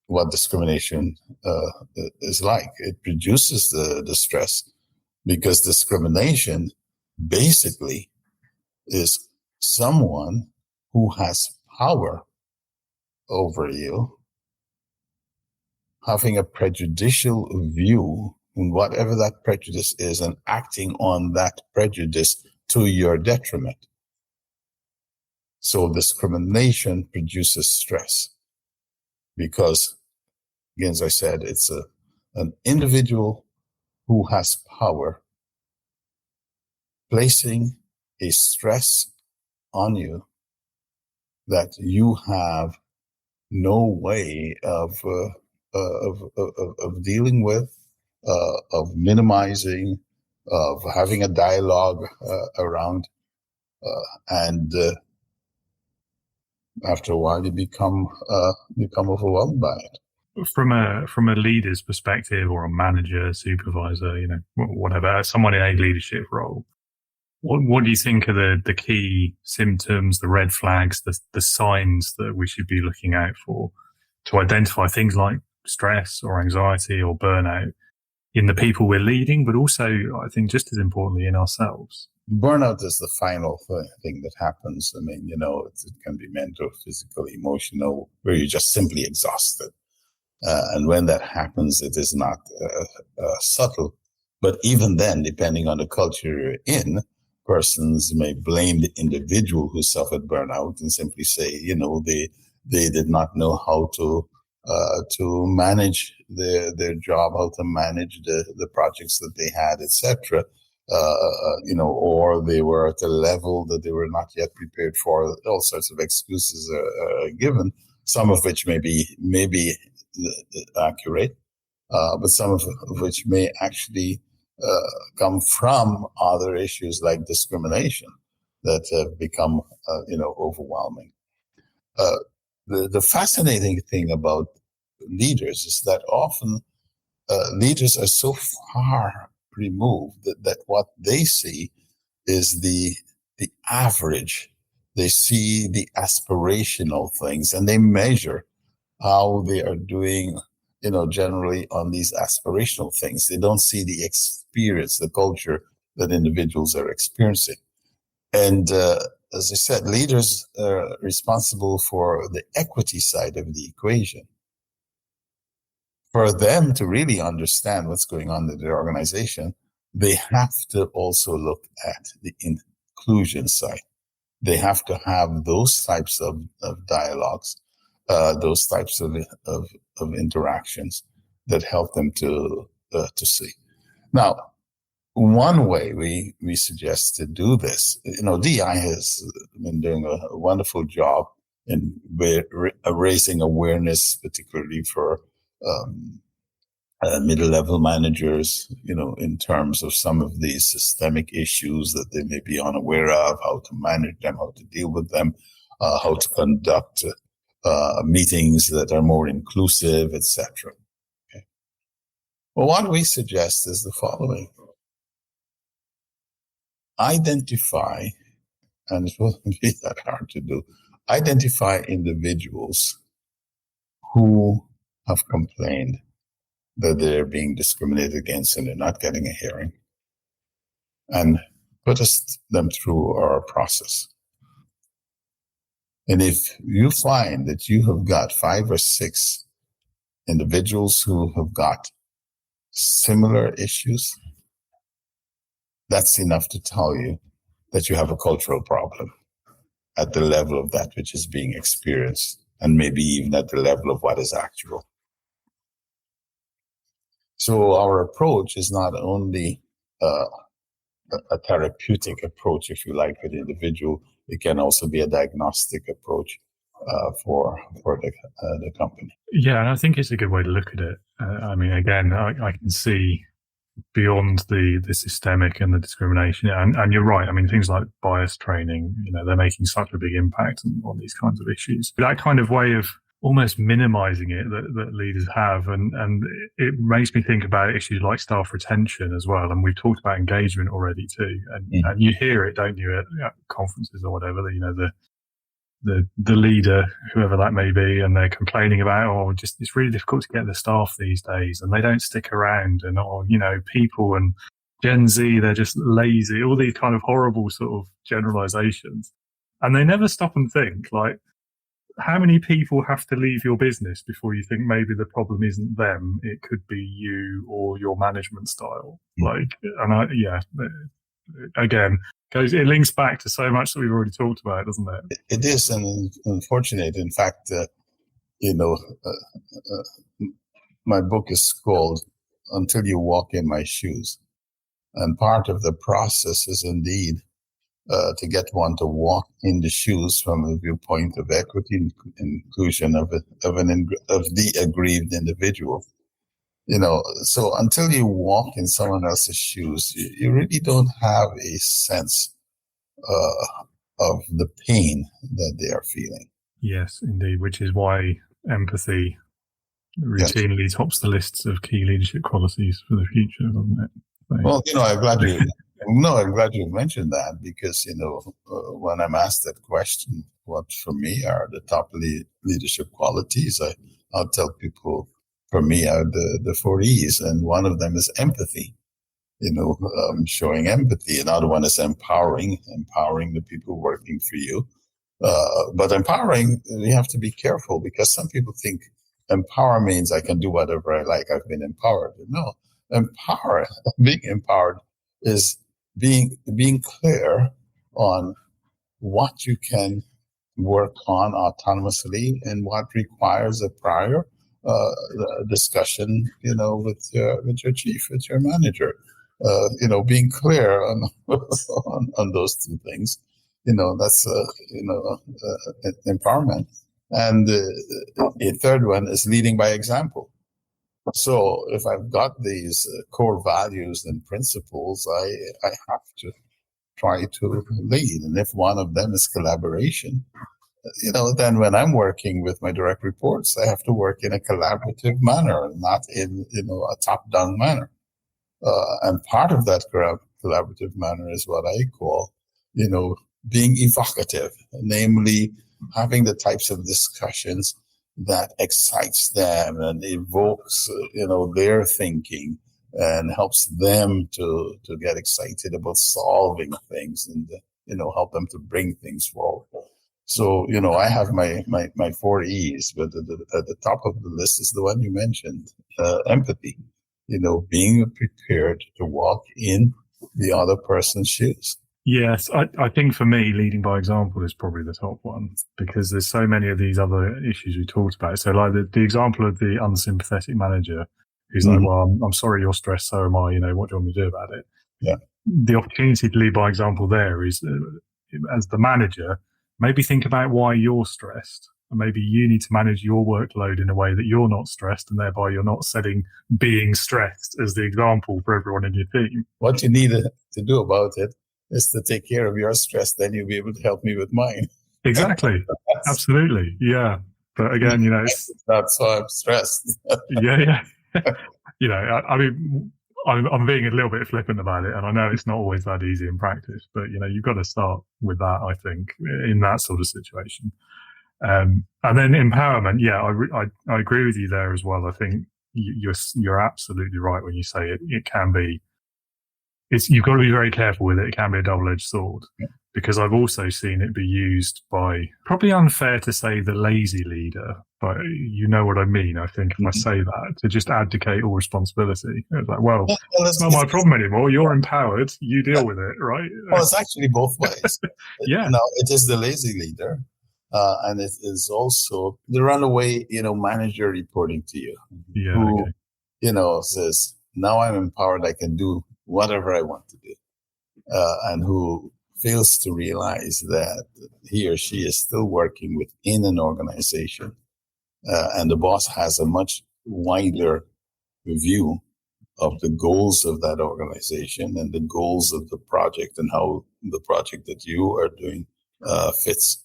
what discrimination is like. It produces the stress, because discrimination basically is someone who has power over you having a prejudicial view on whatever that prejudice is and acting on that prejudice to your detriment. So discrimination produces stress because, again, as I said, it's an individual who has power placing a stress on you that you have no way of dealing with, of minimizing, of having a dialogue around, and after a while you become overwhelmed by it. From a leader's perspective, or a manager, supervisor, whatever, someone in a leadership role, what do you think are the key symptoms, the red flags, the signs that we should be looking out for to identify things like stress or anxiety or burnout in the people we're leading, but also, I think, just as importantly, in ourselves? Burnout is the final thing that happens. It can be mental, physical, emotional, where you're just simply exhausted. And when that happens, it is not subtle. But even then, depending on the culture you're in, persons may blame the individual who suffered burnout and simply say, they did not know how to manage their job, how to manage the projects that they had, etc. Or they were at a level that they were not yet prepared for. All sorts of excuses are given. some of which may be accurate, but some of which may actually come from other issues like discrimination that have become, overwhelming. The fascinating thing about leaders is that often leaders are so far removed that what they see is the average. They see the aspirational things, and they measure how they are doing, generally on these aspirational things. They don't see the experience, the culture that individuals are experiencing. And as I said, leaders are responsible for the equity side of the equation. For them to really understand what's going on in their organization, they have to also look at the inclusion side. They have to have those types of dialogues, those types of interactions that help them to see. Now, one way we suggest to do this, DI has been doing a wonderful job in raising awareness, particularly for middle-level managers, in terms of some of these systemic issues that they may be unaware of, how to manage them, how to deal with them, how to conduct meetings that are more inclusive, etc. Okay. Well, what we suggest is the following. Identify, and it won't be that hard to do, identify individuals who have complained that they're being discriminated against and they're not getting a hearing, and put them through our process. And if you find that you have got 5 or 6 individuals who have got similar issues, that's enough to tell you that you have a cultural problem at the level of that which is being experienced, and maybe even at the level of what is actual. So our approach is not only a therapeutic approach, if you like, for the individual. It can also be a diagnostic approach for the company. Yeah, and I think it's a good way to look at it. I mean, again, I can see beyond the systemic and the discrimination, and you're right. I mean, things like bias training, they're making such a big impact on these kinds of issues. That kind of way of almost minimizing it that leaders have, and it makes me think about issues like staff retention as well. And we've talked about engagement already too, and you hear it, don't you, at conferences or whatever, the leader, whoever that may be, and they're complaining about, just it's really difficult to get the staff these days, and they don't stick around, and people and Gen Z, they're just lazy, all these kind of horrible sort of generalizations. And they never stop and think, like, how many people have to leave your business before you think maybe the problem isn't them, it could be you or your management style? Again, it links back to so much that we've already talked about, doesn't it? It is, and unfortunate. In fact, my book is called "Until You Walk in My Shoes," and part of the process is indeed to get one to walk in the shoes from a viewpoint of equity and inclusion of the aggrieved individual. So until you walk in someone else's shoes, you really don't have a sense of the pain that they are feeling. Yes, indeed, which is why empathy routinely tops the lists of key leadership qualities for the future, doesn't it? Well, I'm glad you mentioned that, because, when I'm asked that question, what for me are the top leadership qualities, I'll tell people, for me, are the 4 E's, and one of them is empathy. Showing empathy. Another one is empowering the people working for you. But empowering, we have to be careful, because some people think empower means I can do whatever I like. I've been empowered. No, being empowered is being clear on what you can work on autonomously and what requires a prior discussion, with your chief, with your manager. Being clear on on those 2 things, that's empowerment. And the third one is leading by example. So if I've got these core values and principles, I have to try to lead. And if one of them is collaboration, then when I'm working with my direct reports, I have to work in a collaborative manner, not in, a top-down manner. And part of that collaborative manner is what I call, being evocative, namely having the types of discussions that excites them and evokes, their thinking and helps them to get excited about solving things and, help them to bring things forward. So, I have my 4 E's, but at the top of the list is the one you mentioned, empathy, being prepared to walk in the other person's shoes. Yes, I think for me, leading by example is probably the top one, because there's so many of these other issues we talked about. So like the example of the unsympathetic manager who's like, well, I'm sorry you're stressed, so am I, what do you want me to do about it? Yeah. The opportunity to lead by example there is, as the manager, maybe think about why you're stressed. And maybe you need to manage your workload in a way that you're not stressed, and thereby you're not setting being stressed as the example for everyone in your team. What you need to do about it is to take care of your stress, then you'll be able to help me with mine. Exactly. Absolutely. Yeah. But again, that's why I'm stressed. Yeah. I mean, I'm being a little bit flippant about it, and I know it's not always that easy in practice, but you've got to start with that, I think, in that sort of situation. And then empowerment. Yeah, I agree with you there as well. I think you're absolutely right when you say it can be. You've got to be very careful with it. It can be a double-edged sword, because I've also seen it be used by, probably unfair to say the lazy leader, but you know what I mean, I think, if I say that, to just abdicate all responsibility. It's like, well, it's not my problem anymore. You're empowered. You deal with it, right? Well, it's actually both ways. Yeah. It is the lazy leader, and it is also the runaway, manager reporting to you. Yeah. Who, okay. Says, now I'm empowered, I can do whatever I want to do, and who fails to realize that he or she is still working within an organization, and the boss has a much wider view of the goals of that organization and the goals of the project and how the project that you are doing fits.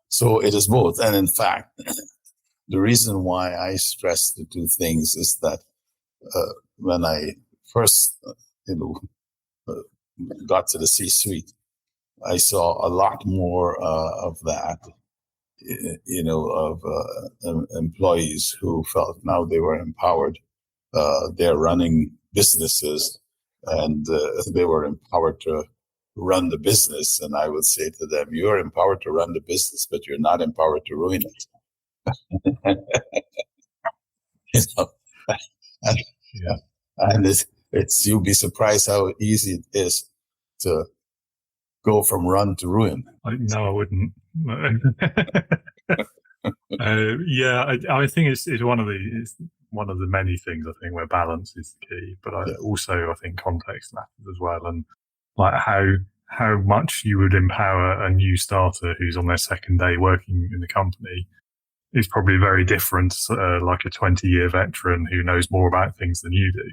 So it is both. And in fact, the reason why I stress the two things is that when I first, got to the C-suite, I saw a lot more of that, of employees who felt now they were empowered. They're running businesses, and they were empowered to run the business. And I would say to them, you're empowered to run the business, but you're not empowered to ruin it. And it's you'll be surprised how easy it is to go from run to ruin. No, I wouldn't. I think it's one of the many things, I think, where balance is the key. But also I think context matters as well, and like how much you would empower a new starter who's on their second day working in the company is probably very different, like a 20-year veteran who knows more about things than you do.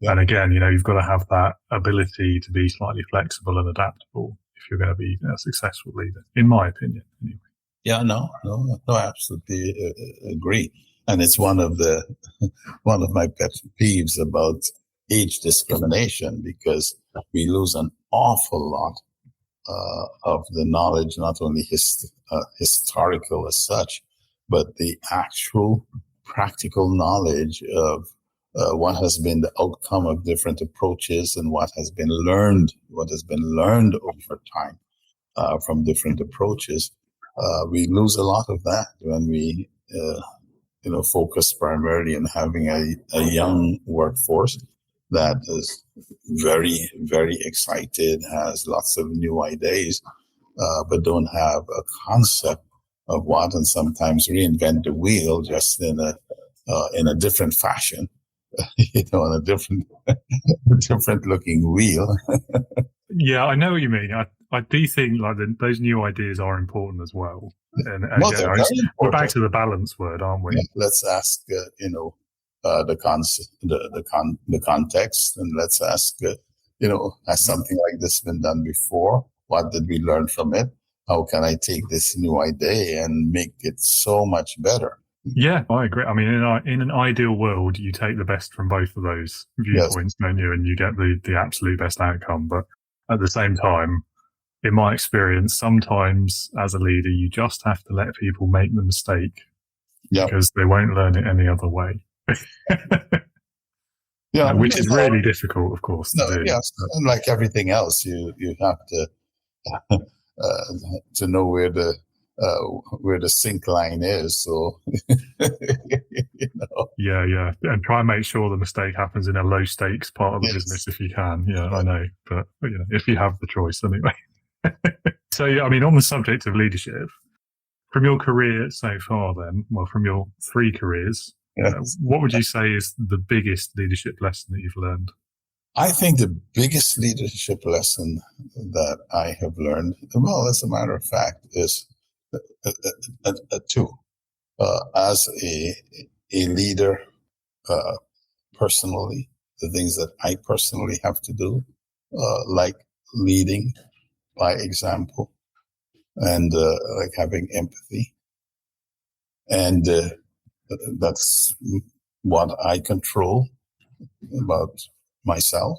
Yeah. And again, you've got to have that ability to be slightly flexible and adaptable if you're going to be a successful leader, in my opinion, anyway. Yeah, no, I absolutely agree. And it's one of my pet peeves about age discrimination, because we lose an awful lot of the knowledge, not only historical as such, but the actual practical knowledge of what has been the outcome of different approaches and what has been learned over time from different approaches. We lose a lot of that when we, focus primarily on having a young workforce that is very, very excited, has lots of new ideas, but don't have a concept of what, and sometimes reinvent the wheel just in a different fashion, on a different looking wheel. Yeah, I know what you mean. I do think those new ideas are important as well. And No, again, they're very we're back important. to the balance word, aren't we? Yeah, let's ask, the context, and let's ask, has something like this been done before? What did we learn from it? How can I take this new idea and make it so much better? Yeah, I agree. I mean, in an ideal world, you take the best from both of those viewpoints, don't you? And you get the absolute best outcome. But at the same time, in my experience, sometimes as a leader, you just have to let people make the mistake Yeah. because they won't learn it any other way. Yeah, Which is really difficult, of course, to do. Yes, and like everything else, you have to to know where the sink line is. So Yeah, and try and make sure the mistake happens in a low stakes part of the business if you can. Yeah, I know, but if you have the choice anyway. So I mean, on the subject of leadership, from your career so far, then, well, from your 3 careers, what would you say is the biggest leadership lesson that you've learned? I think the biggest leadership lesson that I have learned, well, as a matter of fact, is 2. As a leader, personally, the things that I personally have to do, like leading by example, and like having empathy, and that's what I control about myself.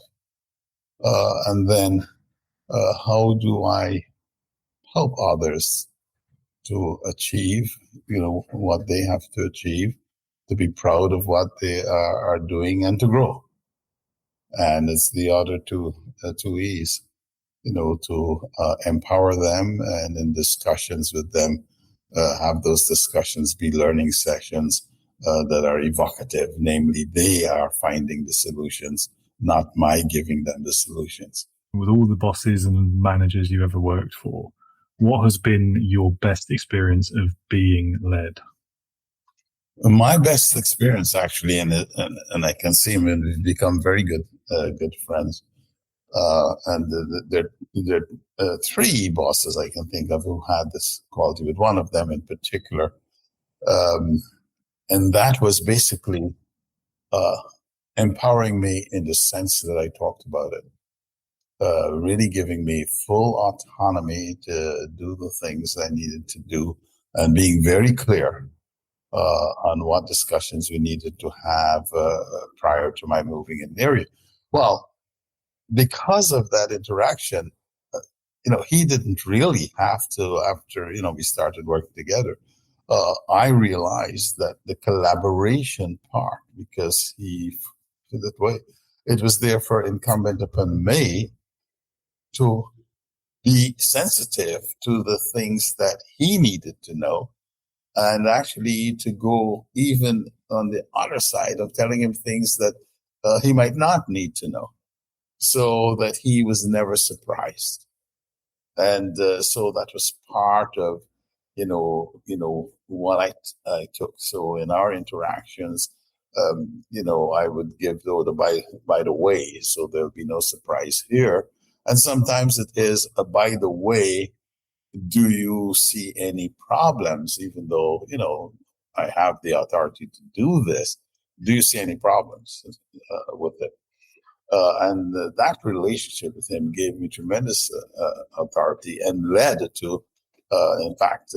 And then how do I help others to achieve, what they have to achieve, to be proud of what they are doing, and to grow. And it's the other two E's, to empower them, and in discussions with them, have those discussions be learning sessions that are evocative, namely they are finding the solutions, not my giving them the solutions. With all the bosses and managers you've ever worked for, what has been your best experience of being led? My best experience, actually, and I can see him, and we've become very good friends. And there are 3 bosses I can think of who had this quality, with one of them in particular. And that was basically empowering me in the sense that I talked about it. Really giving me full autonomy to do the things I needed to do, and being very clear on what discussions we needed to have prior to my moving in the area. Well, because of that interaction, he didn't really have to, after, we started working together. I realized that the collaboration part, because he did it way, it was therefore incumbent upon me to be sensitive to the things that he needed to know, and actually to go even on the other side of telling him things that he might not need to know, so that he was never surprised. And so that was part of, what I took. So in our interactions, I would give the by the way, so there'll be no surprise here. And sometimes it is a by the way, do you see any problems, even though, I have the authority to do this? Do you see any problems with it? And that relationship with him gave me tremendous authority, and led to, in fact,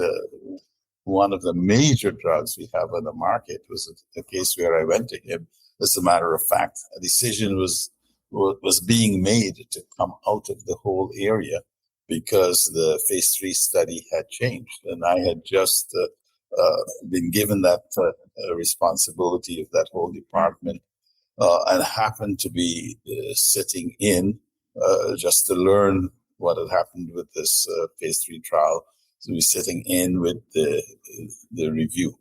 one of the major drugs we have on the market was a case where I went to him. As a matter of fact, a decision was being made to come out of the whole area, because the phase 3 study had changed, and I had just been given that responsibility of that whole department, and happened to be sitting in just to learn what had happened with this phase 3 trial. So we're sitting in with the review.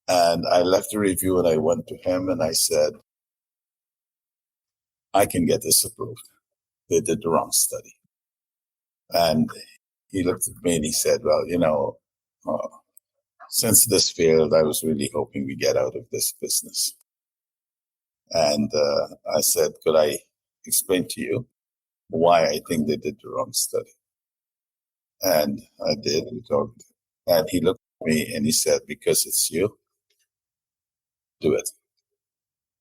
And I left the review, and I went to him and I said, I can get this approved. They did the wrong study. And he looked at me and he said, well, since this failed, I was really hoping we get out of this business. And I said, could I explain to you why I think they did the wrong study? And I did. We talked And he looked at me and he said, because it's you, do it.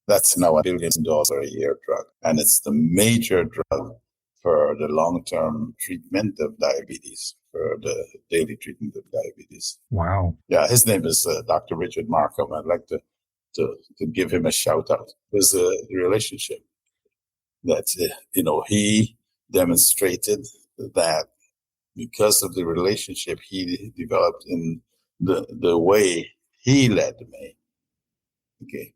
That's now $1 billion a year drug. And it's the major drug for the long-term treatment of diabetes, for the daily treatment of diabetes. Wow. Yeah, his name is Dr. Richard Markham. I'd like to give him a shout out. It was a relationship that, he demonstrated that because of the relationship he developed in the way he led me, okay,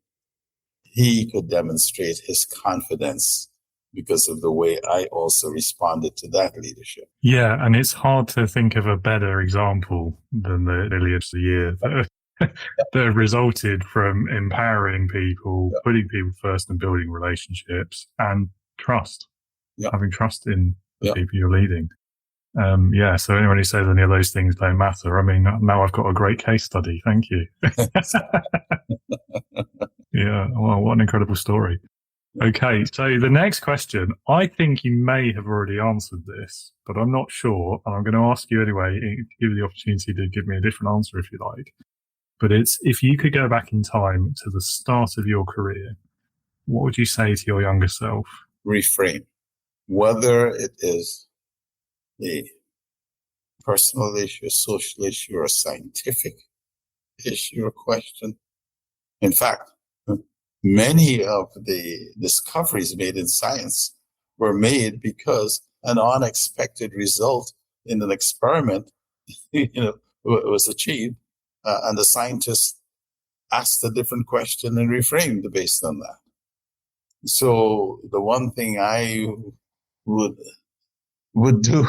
he could demonstrate his confidence because of the way I also responded to that leadership. Yeah, and it's hard to think of a better example than the billions a year that have resulted from empowering people, putting people first and building relationships and trust, having trust in the people you're leading. So anyone who says any of those things don't matter, I mean, now I've got a great case study. Thank you. Yeah, well, what an incredible story. Okay, so the next question, I think you may have already answered this, but I'm not sure, and I'm going to ask you anyway, give you the opportunity to give me a different answer if you like. But it's, if you could go back in time to the start of your career, what would you say to your younger self? Reframe. Whether it is a personal issue, a social issue, or a scientific issue or question. In fact, many of the discoveries made in science were made because an unexpected result in an experiment, was achieved, and the scientists asked a different question and reframed based on that. So the one thing I would do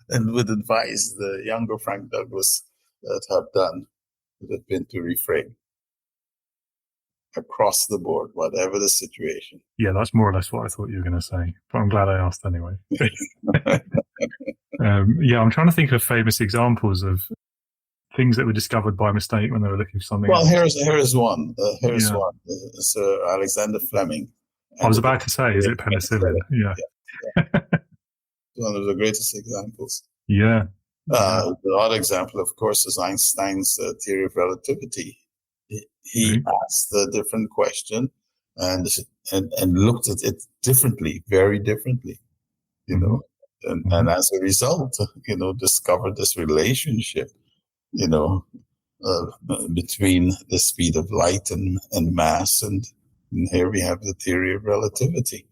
and would advise the younger Frank Douglas to have done would have been to reframe across the board, whatever the situation. Yeah, that's more or less what I thought you were going to say, but I'm glad I asked anyway. I'm trying to think of famous examples of things that were discovered by mistake when they were looking for something else. Here's one. One. Sir Alexander Fleming. I was about to say, is it penicillin? Yeah. One of the greatest examples. Yeah. The other example, of course, is Einstein's theory of relativity. He asked a different question and looked at it differently, very differently, and as a result, discovered this relationship, between the speed of light and mass. And here we have the theory of relativity,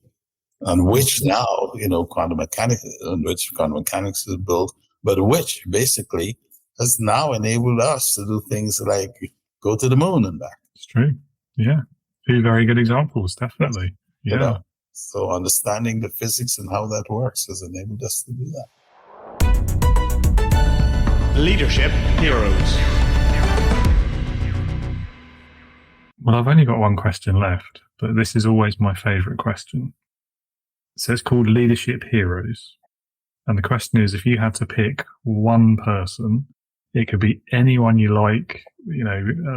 on which now, quantum mechanics is built, but which basically has now enabled us to do things like go to the moon and back. It's true. Yeah. Two very good examples, definitely. Yeah. So understanding the physics and how that works has enabled us to do that. Leadership Heroes. Well, I've only got one question left, but this is always my favorite question. So it's called Leadership Heroes. And the question is, if you had to pick one person, it could be anyone you like,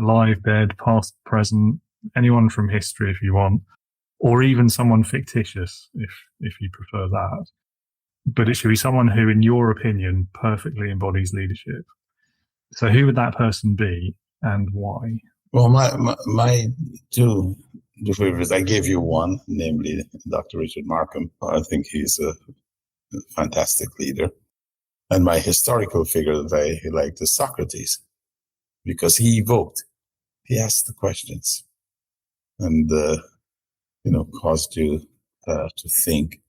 alive, dead, past, present, anyone from history if you want, or even someone fictitious if you prefer that. But it should be someone who, in your opinion, perfectly embodies leadership. So who would that person be and why? Well, my two favorites, I gave you one, namely Dr. Richard Markham. I think he's a fantastic leader. And my historical figure that I liked is Socrates, because he asked the questions and, caused you to think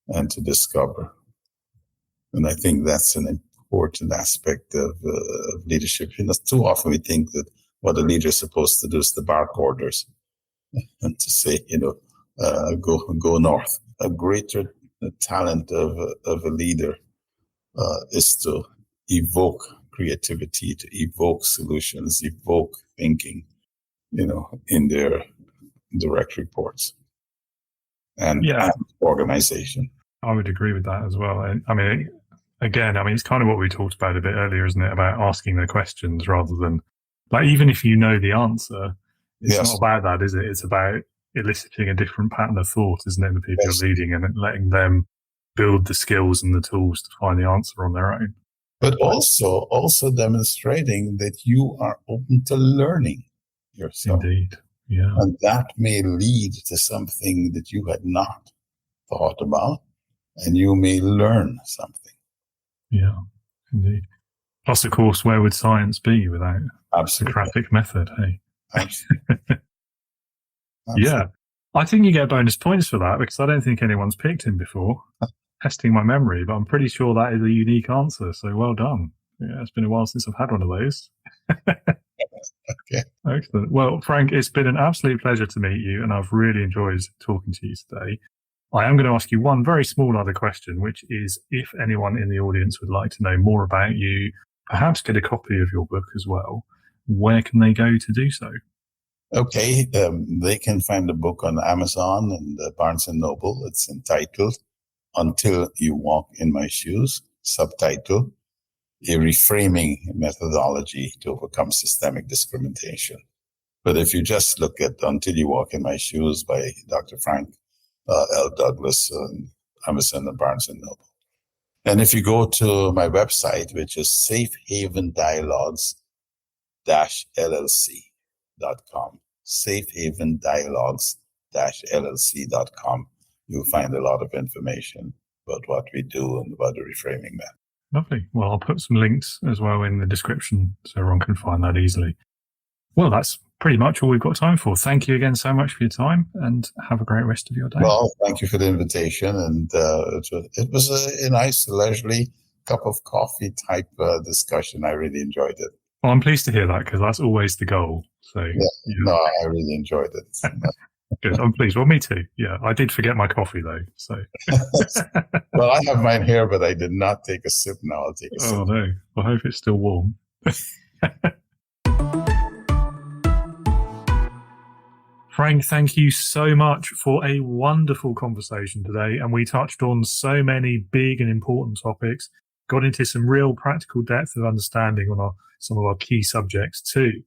and to discover. And I think that's an important aspect of leadership. Too often we think that what a leader is supposed to do is to bark orders and to say, go north. A greater talent of a leader is to evoke creativity, to evoke solutions, evoke thinking, in their direct reports and organization. I would agree with that as well. I mean, it's kind of what we talked about a bit earlier, isn't it? About asking the questions rather than, like, even if you know the answer, it's not about that, is it? It's about eliciting a different pattern of thought, isn't it? The people you're leading and letting them build the skills and the tools to find the answer on their own. But also demonstrating that you are open to learning yourself. Indeed. Yeah. And that may lead to something that you had not thought about, and you may learn something. Yeah, indeed. Plus, of course, where would science be without the Socratic method? Hey. Absolutely. Yeah. I think you get bonus points for that because I don't think anyone's picked him before. Testing my memory, but I'm pretty sure that is a unique answer. So well done. Yeah, it's been a while since I've had one of those. Okay. Excellent. Well, Frank, it's been an absolute pleasure to meet you, and I've really enjoyed talking to you today. I am going to ask you one very small other question, which is if anyone in the audience would like to know more about you, perhaps get a copy of your book as well, where can they go to do so? Okay. They can find the book on Amazon and Barnes & Noble. It's entitled Until You Walk in My Shoes, subtitle, A Reframing Methodology to Overcome Systemic Discrimination. But if you just look at Until You Walk in My Shoes by Dr. Frank L. Douglas on Amazon and Barnes & Noble. And if you go to my website, which is safehavendialogues-llc.com, safehavendialogues-llc.com, you'll find a lot of information about what we do and about the reframing method. Lovely. Well, I'll put some links as well in the description so everyone can find that easily. Well, that's pretty much all we've got time for. Thank you again so much for your time and have a great rest of your day. Well, thank you for the invitation. And it was a nice, leisurely cup of coffee type discussion. I really enjoyed it. Well, I'm pleased to hear that because that's always the goal. So No, I really enjoyed it. Good. I'm pleased. Well, me too. Yeah, I did forget my coffee though. So well, I have mine here, but I did not take a sip. Now I'll take a sip. Oh no! I hope it's still warm. Frank, thank you so much for a wonderful conversation today. And we touched on so many big and important topics, got into some real practical depth of understanding on some of our key subjects too.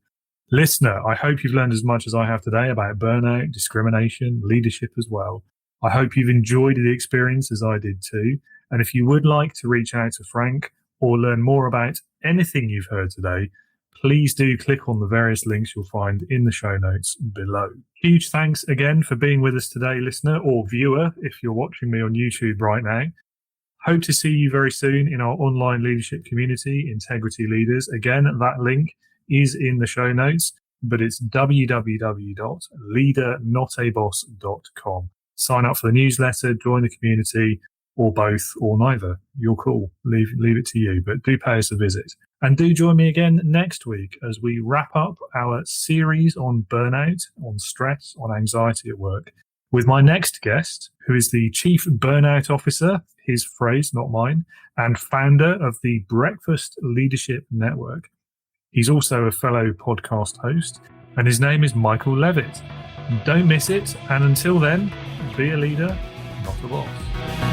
Listener, I hope you've learned as much as I have today about burnout, discrimination, leadership as well. I hope you've enjoyed the experience as I did too. And if you would like to reach out to Frank or learn more about anything you've heard today, please do click on the various links you'll find in the show notes below. Huge thanks again for being with us today, listener or viewer, if you're watching me on YouTube right now. Hope to see you very soon in our online leadership community, Integrity Leaders. Again, that link is in the show notes, but it's www.leadernotaboss.com. Sign up for the newsletter, join the community, or both, or neither. You're cool. Leave it to you, but do pay us a visit. And do join me again next week as we wrap up our series on burnout, on stress, on anxiety at work with my next guest, who is the Chief Burnout Officer, his phrase, not mine, and founder of the Breakfast Leadership Network. He's also a fellow podcast host, and his name is Michael Levitt. Don't miss it, and until then, be a leader, not a boss.